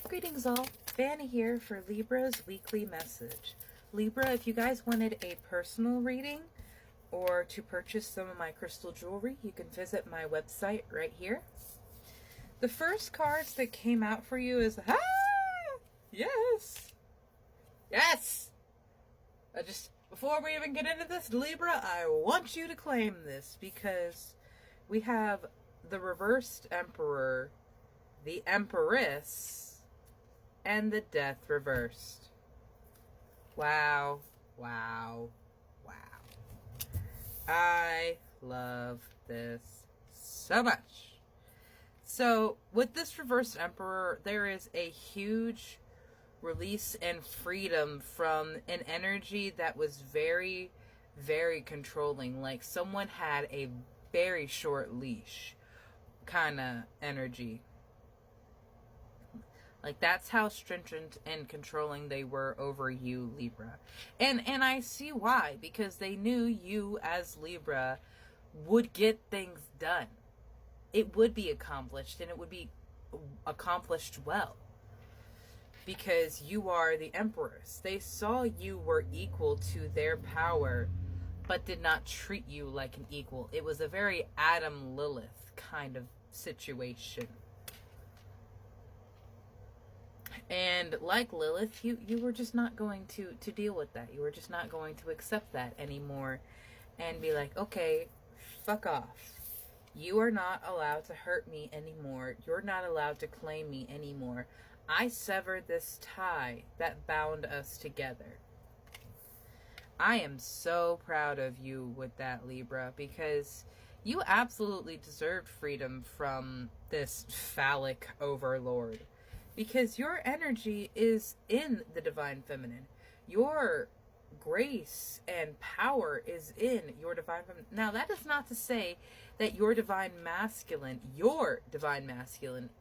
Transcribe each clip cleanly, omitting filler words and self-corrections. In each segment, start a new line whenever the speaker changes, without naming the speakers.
Greetings all, Fanny here for Libra's weekly message. Libra, if you guys wanted a personal reading or to purchase some of my crystal jewelry, you can visit my website right here. The first cards that came out for you is, yes! Yes! Before we even get into this, Libra, I want you to claim this because we have the reversed Emperor, the Empress, and the Death reversed. Wow, wow, wow. I love this so much. So, with this reversed Emperor, there is a huge release and freedom from an energy that was very, very controlling. Like someone had a very short leash kind of energy. Like, that's how stringent and controlling they were over you, Libra. And I see why. Because they knew you, as Libra, would get things done. It would be accomplished, and it would be accomplished well. Because you are the Empress. They saw you were equal to their power, but did not treat you like an equal. It was a very Adam Lilith kind of situation. And like Lilith, you were just not going to deal with that. You were just not going to accept that anymore and be like, okay, fuck off. You are not allowed to hurt me anymore. You're not allowed to claim me anymore. I severed this tie that bound us together. I am so proud of you with that, Libra, because you absolutely deserved freedom from this phallic overlord. Because your energy is in the divine feminine. Your grace and power is in your divine feminine. Now, that is not to say that your divine masculine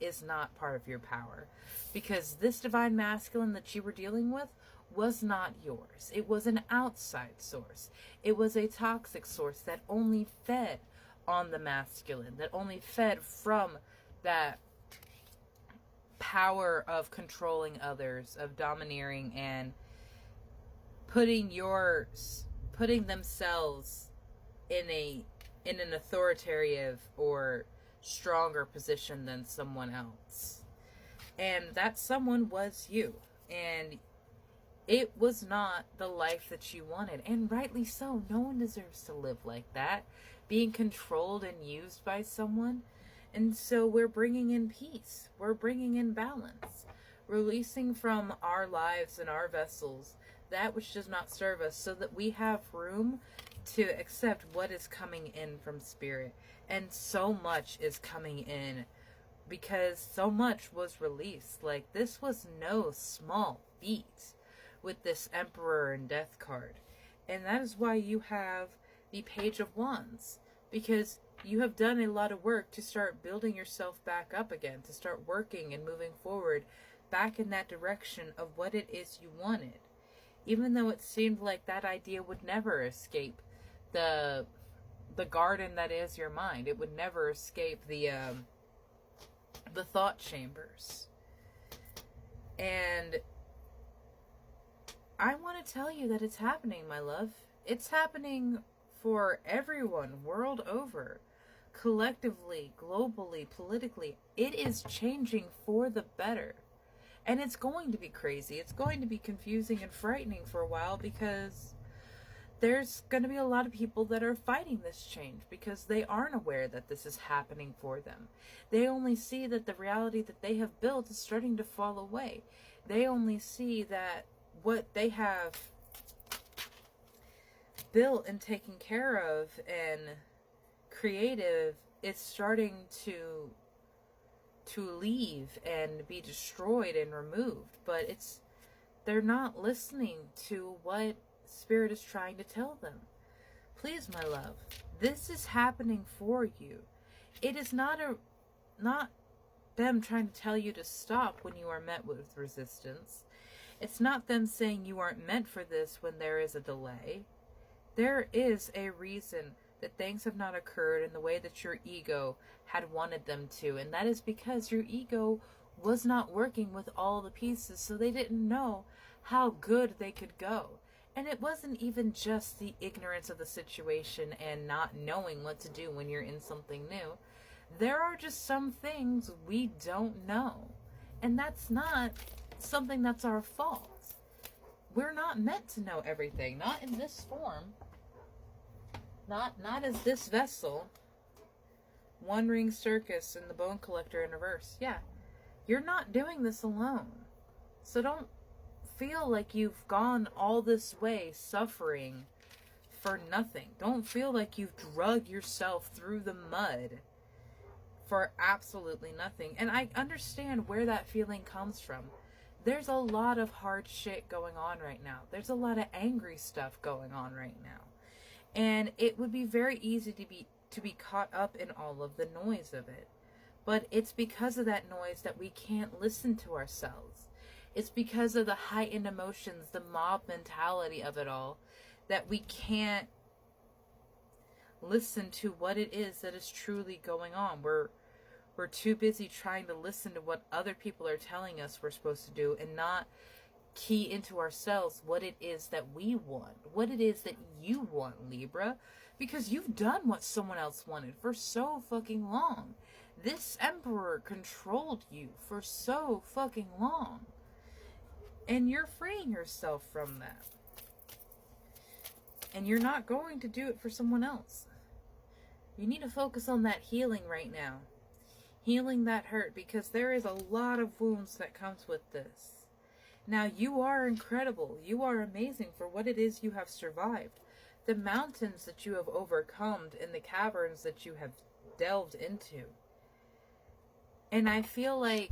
is not part of your power. Because this divine masculine that you were dealing with was not yours. It was an outside source. It was a toxic source that only fed on the masculine, that only fed from that power of controlling others, of domineering and putting themselves in an authoritative or stronger position than someone else. And that someone was you. And it was not the life that you wanted. And rightly so. No one deserves to live like that, being controlled and used by someone. And so we're bringing in peace. We're bringing in balance. Releasing from our lives and our vessels that which does not serve us, so that we have room to accept what is coming in from spirit. And so much is coming in because so much was released. Like, this was no small feat with this Emperor and Death card. And that is why you have the Page of Wands. Because you have done a lot of work to start building yourself back up again, to start working and moving forward back in that direction of what it is you wanted. Even though it seemed like that idea would never escape the garden that is your mind. It would never escape the thought chambers. And I want to tell you that it's happening, my love. It's happening for everyone world over. Collectively, globally, politically, it is changing for the better. And it's going to be crazy. It's going to be confusing and frightening for a while, because there's going to be a lot of people that are fighting this change because they aren't aware that this is happening for them. They only see that the reality that they have built is starting to fall away. They only see that what they have built and taken care of and creative is starting to leave and be destroyed and removed. But they're not listening to what Spirit is trying to tell them. Please, my love, this is happening for you. It is not them trying to tell you to stop when you are met with resistance. It's not them saying you aren't meant for this when there is a delay. There is a reason that things have not occurred in the way that your ego had wanted them to. And that is because your ego was not working with all the pieces, so they didn't know how good they could go. And it wasn't even just the ignorance of the situation and not knowing what to do when you're in something new. There are just some things we don't know. And that's not something that's our fault. We're not meant to know everything. Not in this form. Not as this vessel. One Ring Circus and the Bone Collector in reverse. Yeah. You're not doing this alone. So don't feel like you've gone all this way suffering for nothing. Don't feel like you've drug yourself through the mud for absolutely nothing. And I understand where that feeling comes from. There's a lot of hard shit going on right now. There's a lot of angry stuff going on right now. And it would be very easy to be caught up in all of the noise of it. But it's because of that noise that we can't listen to ourselves. It's because of the heightened emotions, the mob mentality of it all, that we can't listen to what it is that is truly going on. We're too busy trying to listen to what other people are telling us we're supposed to do and not key into ourselves what it is that we want, what it is that you want, Libra, because you've done what someone else wanted for so fucking long. This Emperor controlled you for so fucking long. And you're freeing yourself from that. And you're not going to do it for someone else. You need to focus on that healing right now. Healing that hurt, because there is a lot of wounds that comes with this. Now, you are incredible. You are amazing for what it is you have survived. The mountains that you have overcome and the caverns that you have delved into. And I feel like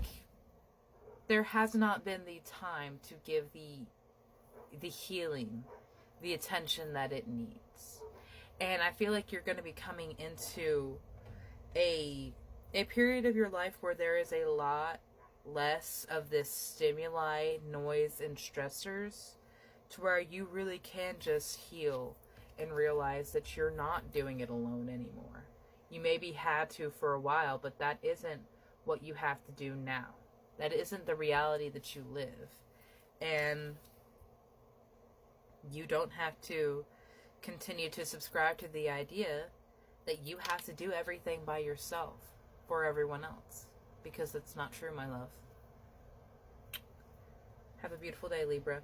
there has not been the time to give the healing the attention that it needs. And I feel like you're going to be coming into a period of your life where there is a lot less of this stimuli, noise, and stressors, to where you really can just heal and realize that you're not doing it alone anymore. You maybe had to for a while, but that isn't what you have to do now. That isn't the reality that you live. And you don't have to continue to subscribe to the idea that you have to do everything by yourself for everyone else. Because that's not true, my love. Have a beautiful day, Libra.